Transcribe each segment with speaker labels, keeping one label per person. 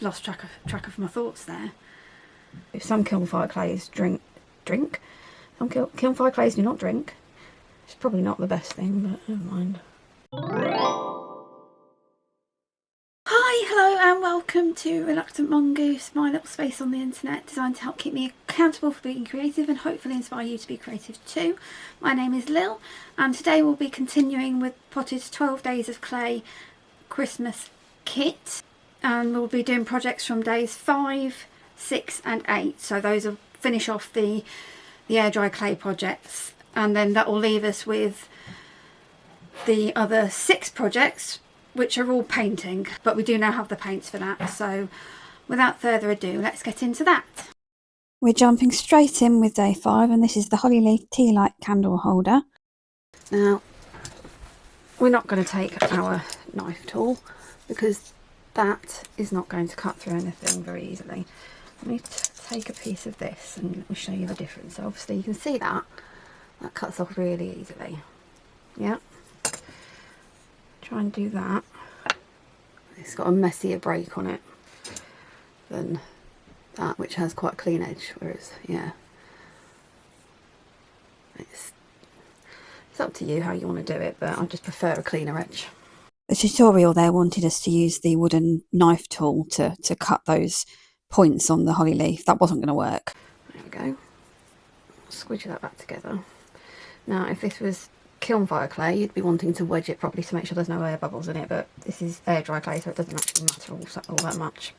Speaker 1: lost track of my thoughts there. If some kiln fire clays drink, some kiln fire clays do not drink. It's probably not the best thing, but never mind. Hi, hello and welcome to Reluctant Mongoose, my little space on the internet designed to help keep me accountable for being creative and hopefully inspire you to be creative too. My name is Lil and today we'll be continuing with Pott'd's 12 Days of Clay Christmas kit, and we'll be doing projects from days 5, 6 and 8. So those will finish off the air dry clay projects, and then that will leave us with the other 6 projects which are all painting, but we do now have the paints for that. So without further ado, let's get into that. We're jumping straight in with day 5, and this is the holly leaf tea light candle holder. Now we're not going to take our knife tool because that is not going to cut through anything very easily. Let me take a piece of this and let me show you the difference. So obviously you can see that cuts off really easily. Yeah, try and do that. It's got a messier break on it than that, which has quite a clean edge, whereas yeah, it's up to you how you want to do it, but I just prefer a cleaner edge. The tutorial there wanted us to use the wooden knife tool to cut those points on the holly leaf. That wasn't going to work. There we go. Squidge that back together. Now if this was kiln fire clay, you'd be wanting to wedge it properly to make sure there's no air bubbles in it, but this is air dry clay, so it doesn't actually matter all that much.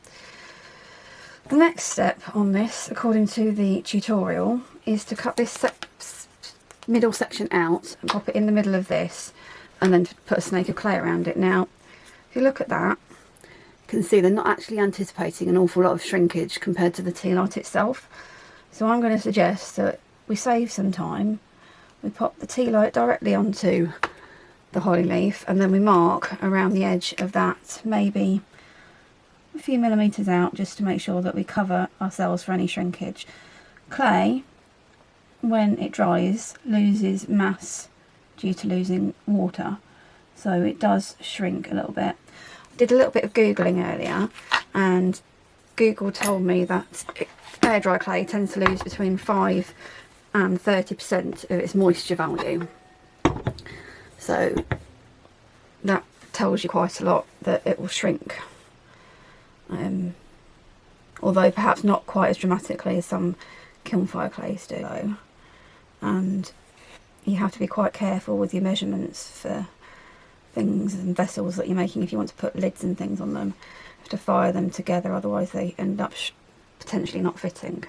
Speaker 1: The next step on this, according to the tutorial, is to cut this middle section out and pop it in the middle of this, and then put a snake of clay around it. Now if you look at that, you can see they're not actually anticipating an awful lot of shrinkage compared to the tea light itself. So I'm going to suggest that we save some time. We pop the tea light directly onto the holly leaf, and then we mark around the edge of that, maybe a few millimetres out, just to make sure that we cover ourselves for any shrinkage. Clay, when it dries, loses mass due to losing water, so it does shrink a little bit. I did a little bit of googling earlier, and Google told me that air dry clay tends to lose between 5 and 30% of its moisture value, so that tells you quite a lot that it will shrink, although perhaps not quite as dramatically as some kiln fire clays do though. And you have to be quite careful with your measurements for things and vessels that you're making if you want to put lids and things on them. You have to fire them together, otherwise they end up potentially not fitting.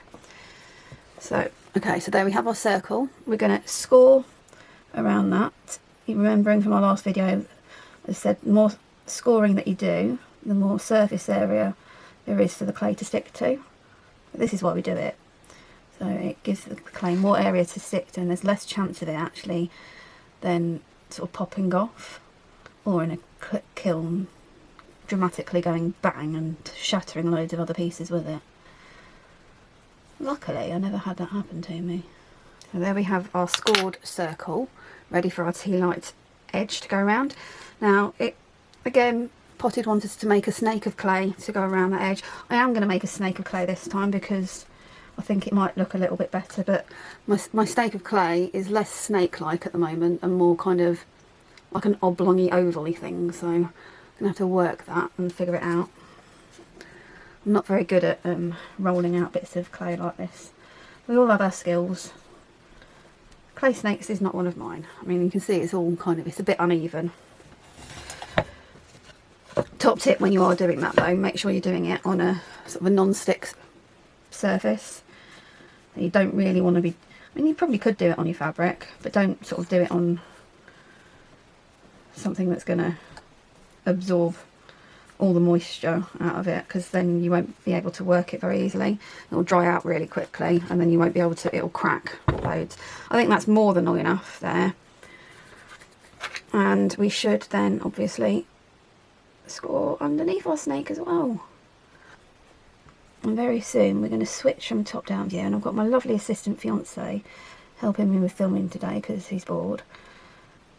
Speaker 1: So okay, so there we have our circle. We're going to score around that. Remembering from our last video, I said the more scoring that you do, the more surface area there is for the clay to stick to. But this is why we do it. So it gives the clay more area to stick to, and there's less chance of it actually then sort of popping off, or in a kiln dramatically going bang and shattering loads of other pieces with it. Luckily I never had that happen to me. So there we have our scored circle ready for our tea light edge to go around. Now it again, Pott'd wanted us to make a snake of clay to go around that edge. I am going to make a snake of clay this time because I think it might look a little bit better, but my snake of clay is less snake-like at the moment and more kind of like an oblongy ovally thing, so I'm going to have to work that and figure it out. I'm not very good at rolling out bits of clay like this. We all have our skills. Clay snakes is not one of mine. I mean, you can see it's all kind of, it's a bit uneven. Top tip when you are doing that though, make sure you're doing it on a sort of a non-stick surface. You don't really want to be, I mean you probably could do it on your fabric, but don't sort of do it on something that's going to absorb all the moisture out of it, because then you won't be able to work it very easily. It'll dry out really quickly and then you won't be able to, it'll crack loads. I think that's more than long enough there, and we should then obviously score underneath our snake as well. And very soon we're going to switch from top down view, and I've got my lovely assistant fiance helping me with filming today because he's bored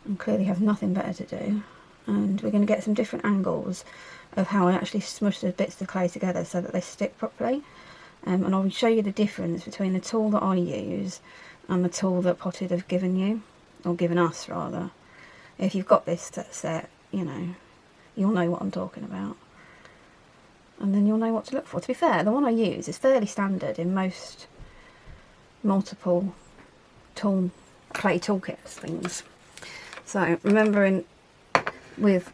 Speaker 1: and clearly has nothing better to do, and we're going to get some different angles of how I actually smush the bits of clay together so that they stick properly. And I will show you the difference between the tool that I use and the tool that Pott'd have given you, or given us rather. If you've got this set, you know, you'll know what I'm talking about. And then you'll know what to look for. To be fair, the one I use is fairly standard in most multiple clay toolkits things. So remembering with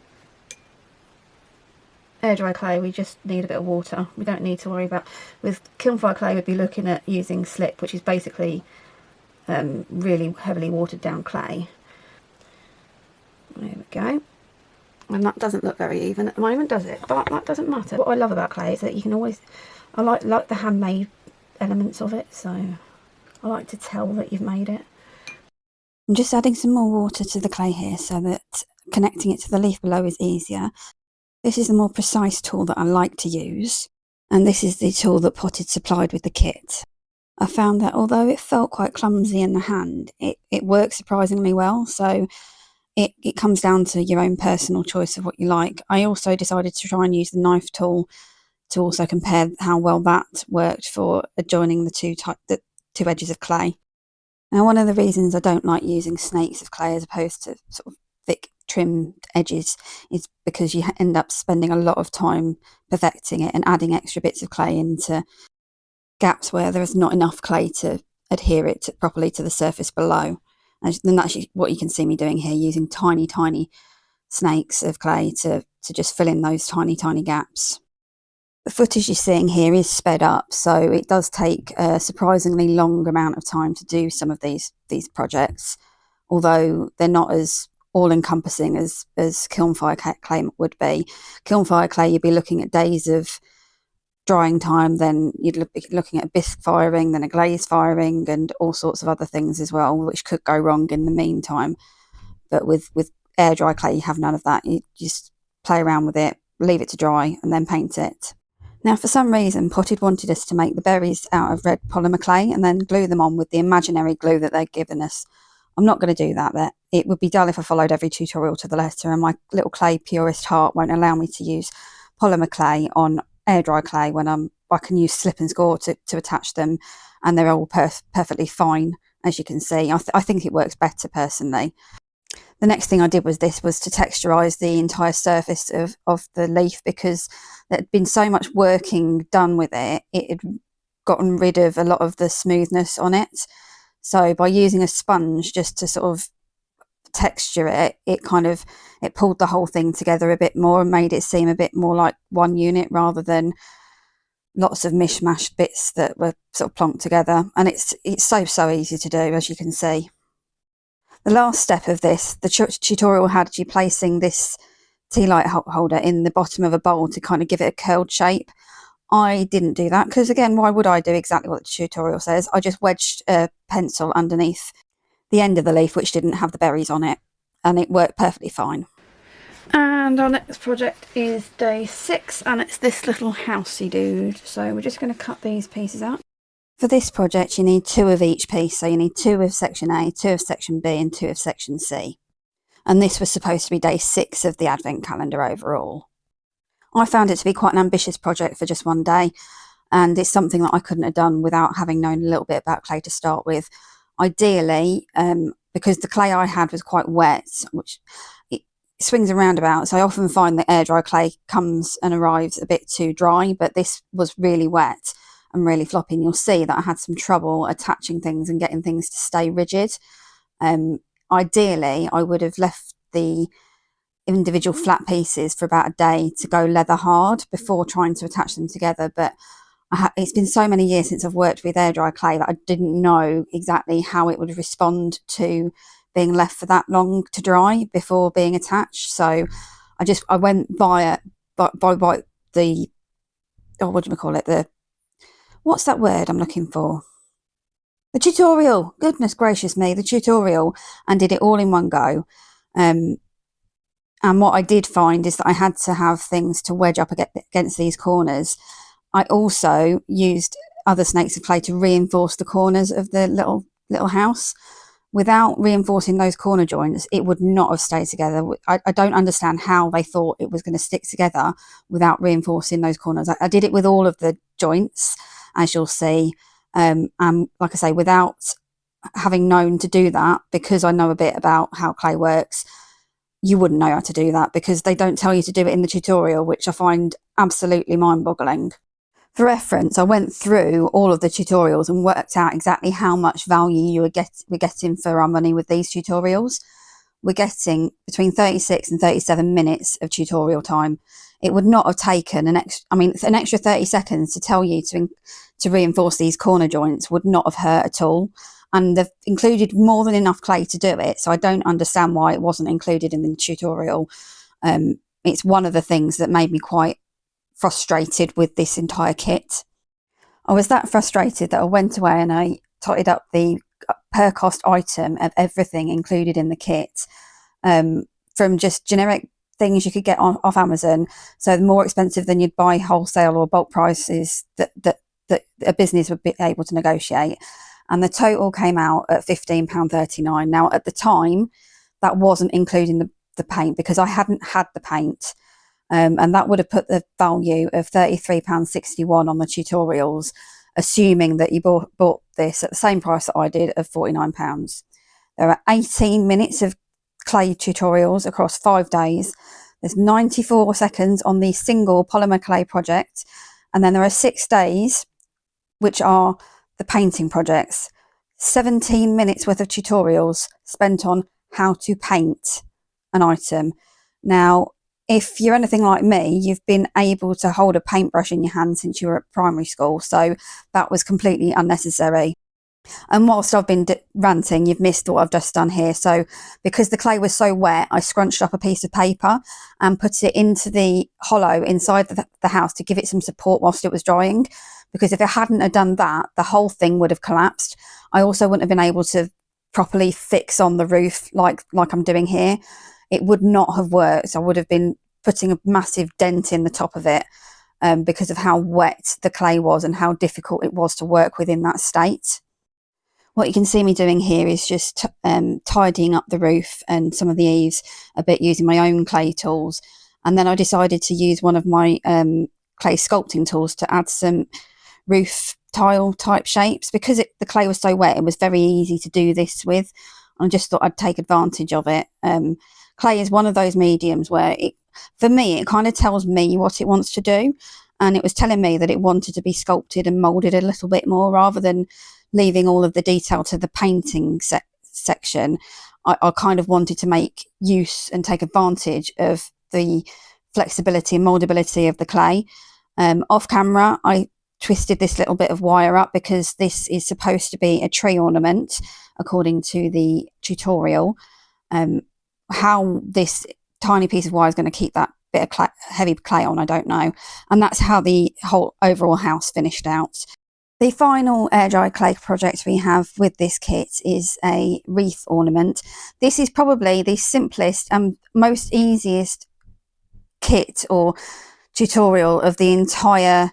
Speaker 1: air dry clay we just need a bit of water. We don't need to worry about, with kiln fire clay we'd be looking at using slip, which is basically really heavily watered down clay. There we go. And that doesn't look very even at the moment, does it? But that doesn't matter. What I love about clay is that you can always, I like the handmade elements of it, so I like to tell that you've made it. I'm just adding some more water to the clay here so that connecting it to the leaf below is easier. This is the more precise tool that I like to use, and this is the tool that Pott'd supplied with the kit. I found that although it felt quite clumsy in the hand, it works surprisingly well, so it comes down to your own personal choice of what you like. I also decided to try and use the knife tool to also compare how well that worked for adjoining the two edges of clay. Now, one of the reasons I don't like using snakes of clay as opposed to sort of thick trimmed edges is because you end up spending a lot of time perfecting it and adding extra bits of clay into gaps where there is not enough clay to adhere it properly to the surface below. And that's what you can see me doing here, using tiny snakes of clay to just fill in those tiny gaps. The footage you're seeing here is sped up, so it does take a surprisingly long amount of time to do some of these projects, although they're not as all-encompassing as kiln fire clay would be. Kiln fire clay, you'd be looking at days of drying time, then you'd be looking at a bisque firing, then a glaze firing, and all sorts of other things as well, which could go wrong in the meantime. But with air dry clay, you have none of that. You just play around with it, leave it to dry, and then paint it. Now, for some reason, Pott'd wanted us to make the berries out of red polymer clay and then glue them on with the imaginary glue that they'd given us. I'm not going to do that. It would be dull if I followed every tutorial to the letter, and my little clay purist heart won't allow me to use polymer clay on air dry clay when I can use slip and score to attach them, and they're all perfectly fine, as you can see. I think it works better personally. The next thing I did was to texturise the entire surface of the leaf, because there had been so much working done with it. It had gotten rid of a lot of the smoothness on it. So by using a sponge just to sort of texture it, it pulled the whole thing together a bit more and made it seem a bit more like one unit rather than lots of mishmash bits that were sort of plonked together. And it's so easy to do, as you can see. The last step of this, the tutorial had you placing this tea light holder in the bottom of a bowl to kind of give it a curled shape. I didn't do that because, again, why would I do exactly what the tutorial says? I just wedged a pencil underneath the end of the leaf, which didn't have the berries on it, and it worked perfectly fine. And our next project is day 6, and it's this little housey dude. So we're just going to cut these pieces out. For this project, you need 2 of each piece. So you need 2 of section A, 2 of section B, and 2 of section C. And this was supposed to be day 6 of the advent calendar overall. I found it to be quite an ambitious project for just one day, and it's something that I couldn't have done without having known a little bit about clay to start with. Ideally, because the clay I had was quite wet, which it swings around about, so I often find that air dry clay comes and arrives a bit too dry, but this was really wet and really floppy, and you'll see that I had some trouble attaching things and getting things to stay rigid. Ideally, I would have left the individual flat pieces for about a day to go leather hard before trying to attach them together, but it's been so many years since I've worked with air dry clay that I didn't know exactly how it would respond to being left for that long to dry before being attached. So I went by the, oh, what do you call it, what's that word I'm looking for? The tutorial. Goodness gracious me, the tutorial, and did it all in one go. And what I did find is that I had to have things to wedge up against these corners. I also used other snakes of clay to reinforce the corners of the little house. without reinforcing those corner joints, it would not have stayed together. I don't understand how they thought it was going to stick together without reinforcing those corners. I did it with all of the joints, as you'll see. And like I say, without having known to do that, because I know a bit about how clay works, you wouldn't know how to do that because they don't tell you to do it in the tutorial, which I find absolutely mind-boggling. For reference, I went through all of the tutorials and worked out exactly how much value we're getting for our money with these tutorials. We're getting between 36 and 37 minutes of tutorial time. It would not have taken an extra 30 seconds to tell you to reinforce these corner joints would not have hurt at all. And they've included more than enough clay to do it, so I don't understand why it wasn't included in the tutorial. It's one of the things that made me quite frustrated with this entire kit. I was that frustrated that I went away and I totted up the per cost item of everything included in the kit, from just generic things you could get off Amazon, so more expensive than you'd buy wholesale or bulk prices that a business would be able to negotiate. And the total came out at £15.39. Now, at the time, that wasn't including the paint because I hadn't had the paint. And that would have put the value of £33.61 on the tutorials, assuming that you bought this at the same price that I did of £49. There are 18 minutes of clay tutorials across 5 days. There's 94 seconds on the single polymer clay project. And then there are 6 days, which are the painting projects. 17 minutes worth of tutorials spent on how to paint an item. Now, if you're anything like me, you've been able to hold a paintbrush in your hand since you were at primary school, so that was completely unnecessary. And whilst I've been ranting, you've missed what I've just done here. So because the clay was so wet, I scrunched up a piece of paper and put it into the hollow inside the house to give it some support whilst it was drying, because if I hadn't have done that, the whole thing would have collapsed. I also wouldn't have been able to properly fix on the roof like I'm doing here. It would not have worked. I would have been putting a massive dent in the top of it because of how wet the clay was and how difficult it was to work with in that state. What you can see me doing here is just tidying up the roof and some of the eaves a bit using my own clay tools. And then I decided to use one of my clay sculpting tools to add some roof tile type shapes. Because the clay was so wet, it was very easy to do this with. I just thought I'd take advantage of it. Clay is one of those mediums where for me, it kind of tells me what it wants to do. And it was telling me that it wanted to be sculpted and moulded a little bit more rather than leaving all of the detail to the painting section. I kind of wanted to make use and take advantage of the flexibility and mouldability of the clay. Off camera, I twisted this little bit of wire up because this is supposed to be a tree ornament according to the tutorial. How this tiny piece of wire is going to keep that bit of heavy clay on, I don't know. And that's how the whole overall house finished out. The final air dry clay project we have with this kit is a wreath ornament. This is probably the simplest and most easiest kit or tutorial of the entire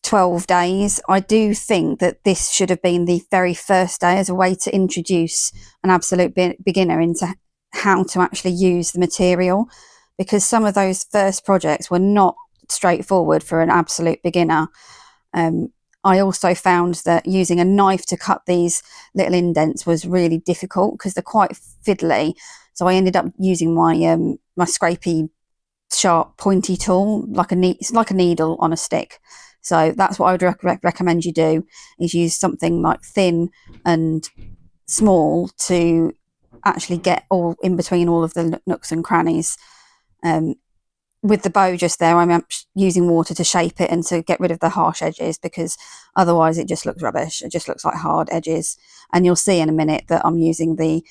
Speaker 1: 12 days. I do think that this should have been the very first day as a way to introduce an absolute beginner into how to actually use the material, because some of those first projects were not straightforward for an absolute beginner. I also found that using a knife to cut these little indents was really difficult because they're quite fiddly. So I ended up using my my scrapey, sharp, pointy tool, it's like a needle on a stick. So that's what I would recommend you do, is use something like thin and small to actually get all in between all of the nooks and crannies. With the bow just there, I'm using water to shape it and to get rid of the harsh edges, because otherwise it just looks rubbish. It just looks like hard edges. And you'll see in a minute that I'm using the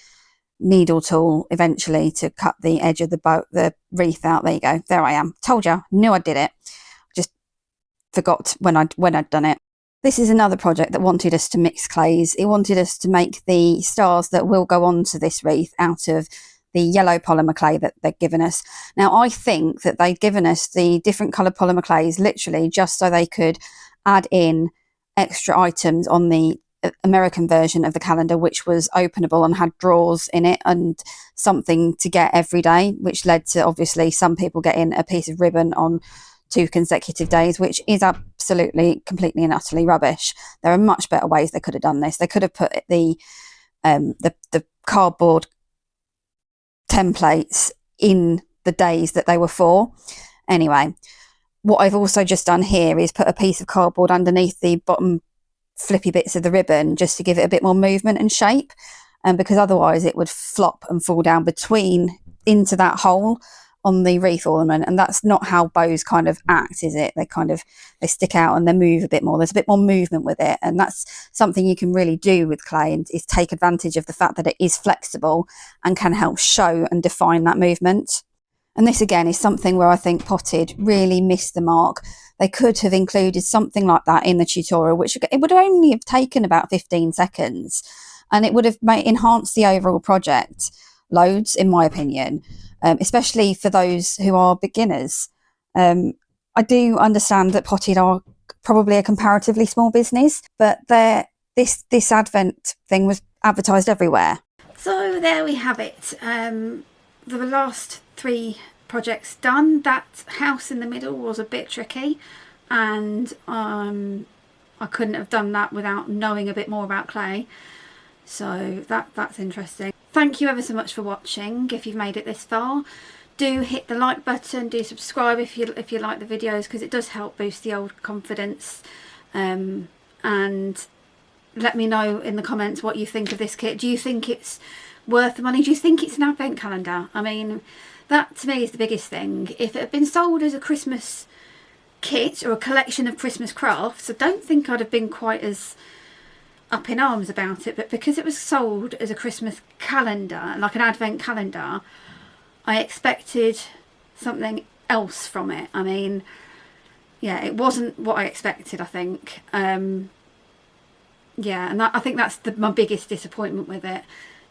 Speaker 1: needle tool eventually to cut the edge of the wreath out. There you go. There I am. Told you. Knew I did it. Just forgot when I'd done it. This is another project that wanted us to mix clays. It wanted us to make the stars that will go onto this wreath out of the yellow polymer clay that they've given us. Now, I think that they'd given us the different coloured polymer clays literally just so they could add in extra items on the American version of the calendar, which was openable and had drawers in it and something to get every day, which led to obviously some people getting a piece of ribbon on 2 consecutive days, which is absolutely, completely and utterly rubbish. There are much better ways they could have done this. They could have put the cardboard templates in the days that they were for. Anyway, what I've also just done here is put a piece of cardboard underneath the bottom flippy bits of the ribbon just to give it a bit more movement and shape, and because otherwise it would flop and fall down into that hole on the wreath ornament, and that's not how bows kind of act, is it? They stick out and they move a bit more. There's a bit more movement with it, and that's something you can really do with clay, and is take advantage of the fact that it is flexible and can help show and define that movement. And this again is something where I think Pott'd really missed the mark. They could have included something like that in the tutorial, which it would only have taken about 15 seconds, and it would have enhanced the overall project loads, in my opinion, especially for those who are beginners. I do understand that Pott'd are probably a comparatively small business, but this Advent thing was advertised everywhere. So there we have it. The last 3 projects done. That house in the middle was a bit tricky, and I couldn't have done that without knowing a bit more about clay, so that's interesting. Thank you ever so much for watching. If you've made it this far, do hit the like button, do subscribe if you like the videos, because it does help boost the old confidence, and let me know in the comments what you think of this kit. Do you think it's worth the money? Do you think it's an advent calendar? I mean, that to me is the biggest thing. If it had been sold as a Christmas kit or a collection of Christmas crafts, I don't think I'd have been quite as up in arms about it, but because it was sold as a Christmas calendar, like an advent calendar, I expected something else from it. I mean, yeah, it wasn't what I expected, I think. Yeah, and I think that's my biggest disappointment with it,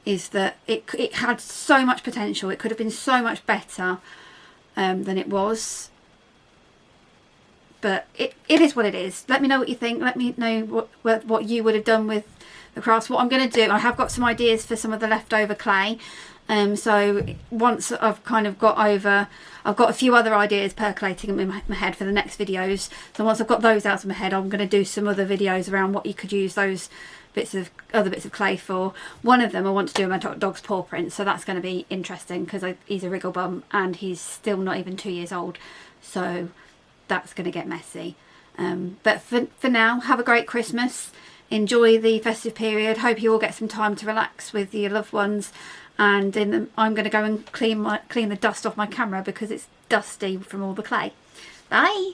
Speaker 1: is that it had so much potential. It could have been so much better than it was, but it is what it is. Let me know what you think. Let me know what you would have done with the crafts. What I'm going to do, I have got some ideas for some of the leftover clay, so once I've kind of I've got a few other ideas percolating in my head for the next videos, so once I've got those out of my head, I'm going to do some other videos around what you could use those other bits of clay for. One of them I want to do my dog's paw print, so that's going to be interesting because he's a wriggle bum and he's still not even 2 years old, so that's going to get messy. But for now, have a great Christmas, enjoy the festive period, hope you all get some time to relax with your loved ones, and I'm going to go and clean the dust off my camera because it's dusty from all the clay. Bye!